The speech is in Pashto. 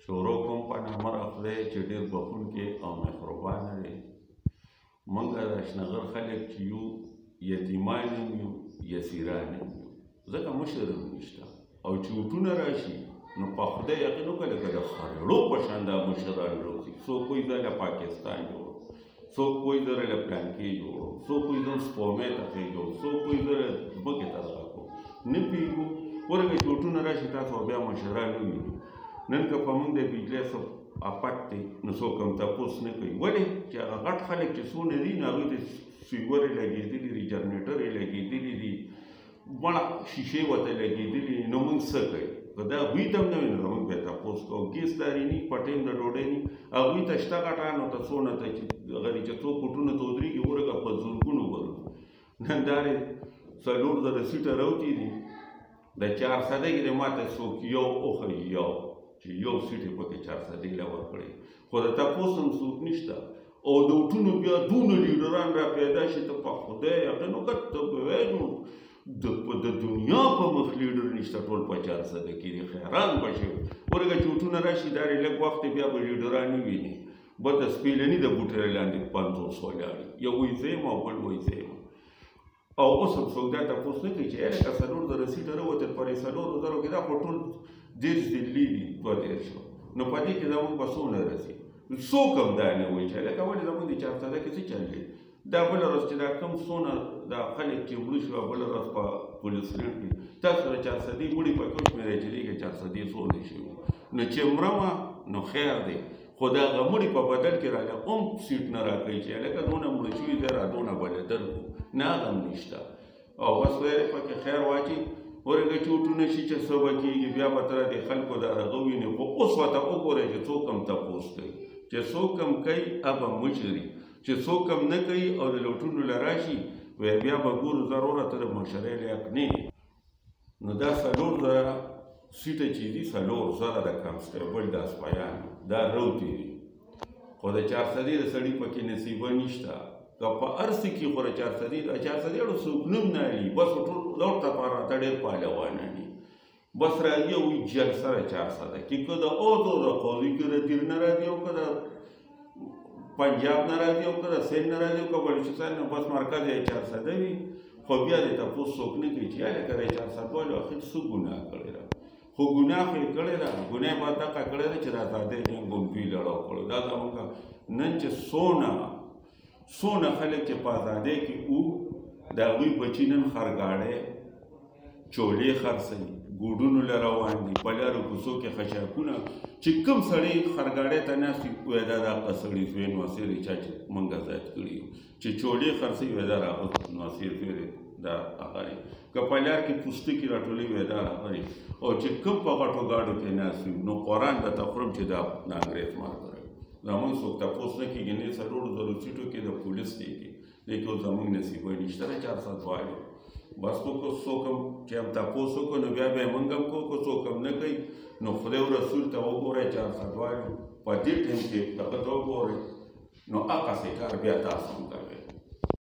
شروع کوم په نامه د خدای چې ډېر بخښونکی او مهربانه دی. موږ د اشنغر خلک چې یو یتیمان هم یو یسیران هم یو، ځکه مشر هم نشته او چې وټونه راشي نو په خدای یقین وکړه لکه د خرړو په شان دا مشران راوځي. څوک وایي زه له پاکستان جوړم، څوک وایي زه له پلانکې جوړم، څوک وایي زه سپومې ته خېږم، څوک وایي زه ځمکې ته دغه کوم. نه پوهېږو ورګه چې وټونه راشي تاسو بیا مشران وویني. نن که په موږ د بجلۍ څه افت دی نو څوک هم تپوس نه کوي. ولې چې هغه غټ خلک چې څونه دي نو هغوی ته سویورې لګېدلي دي، جنریټرې لګېدلي دي، بڼه شیشې ورته لګېدلي دي. نو موږ څه کوي؟ که دا هغوی ته هم نه وي نو موږ بیا تپوس کوو. ګیس لري نه په ټایم د ډوډۍ نه هغوی ته شته غټانو ته څونه ته چې هغه دي چې څوک وټونه ته ودرېږي ورګه په زرګونو ورو. نن دارې 4000 سیټه راوتي دي، د 400 کې د ماته څوک یو وښیي یو چې یو سیټ یې پکې 400 له ورکړی، خو د تپوس هم څوک نشته. او د وټونو بیا دونه لیډران را پیدا شي ته په خدای یقین وکړه ته به وایې د دنیا په مخ لیډر نشته، ټول په 400 کې دي. حیران به شي ورګه چې وټونه راشي دارې لږ وخت بیا به لیډران وویني به د سپېلني د بوټرې لاندې 500 ولاړي، یو وایي زه یم او بل وایي زه یم. او اوس هم څوک دا تپوس نه کوي چې لکه 4000 سیټه راوتل په 4000 کې دا خو ټول 10 ضلعې دي 2 نو په دې کې زموږ به څونه رسي؟ څوک هم دا نه وایي چې لکه ولې زموږ د 400 کې څه چل دی. دا بله ورځ چې دا کم څونه دا خلک چې مړه شوه بله ورځ په پولیس ریډ کې تاسو د 400 مړي په کوم شمېره چې دی کې 400 څونه شوي نو چې مرمه نو خیر دی، خو د هغه مړي په بدل کې راله هم سیټ نه راکوي چې لکه دونه مړه شوي دی را دونه بله درکړو، نه هغه هم نشته. او بس خدای پکې خیر واچي ورګه چې وټونه شي چې څه به کېږي بیا به ته د خلکو دا هغه وینې. خو اوس ورته وګورئ چې څوک هم تپوس کوي، چې څوک هم کوي هغه مشري، چې څوک هم نه کوي او د لوټونو له راشي بیا به ګورو ضروره ته د مشرۍ لایق نه یې. نو دا 4000 سیټه چې دي 4000 د کانسټیبل د اسپایانو دا روتې دي، خو د 400 د سړي پکې نصیبه نشته. که په هر څه کې خو د 400 څوک نوم نه علي، بس ټول لوټ لپاره ته ډېر پهلوانان دي. بس راځي او وایي جلسه د 400 کې که د اردو د قاضي کې د تیر نه راځي او که د پنجاب نه راځي او که د سند نه راځي او که بلوچستان نه، بس مرکز یې 400 وي. خو بیا د تپوس څوک نه کوي چې هلکه د 400 والو آخر څه ګناه کړې ده. خو ګناه خو یې کړې ده، ګناه یې به دغه کړې ده چې د ازادۍ جنګ دوی لړاو کړی. دا زموږ نن چې څونه خلک چې په ازادۍ کې وو د هغوی بچي نن خرګاډۍ چولې خرڅوي، ګوډونو له روان دي، په لارو کوڅو کې خشاکونه. چې کوم سړی خرګاډۍ ته ناست وي وایي دا دغه سړي زوی ناصر یې چا چې موږ ازاد کړي یو، چې چولې خرڅوي وایي دا هغه ناصر زوی دا هغه دی، که په لار کې پوستکي راټولوي وایي دا هغه دی. او چې کوم په غټو ګاډو کې ناست وي نو قرآن درته خورم چې دا د انګرېز مارک زمونږ څوک تپوس نه کېږي. نه 4000 سیټو کې د پولیس دی کې لیکن اوس زمونږ نصیبه نشته د 400 والو. بس خو که څوک هم چې هم تپوس وکړو نو بیا به یې موږ هم کوو، که څوک هم نه کوي نو خدای او رسول ته وګورئ 400 والو په دې ټایم کې دغه ته وګورئ نو هغسې کار بیا تاسو هم کوئ.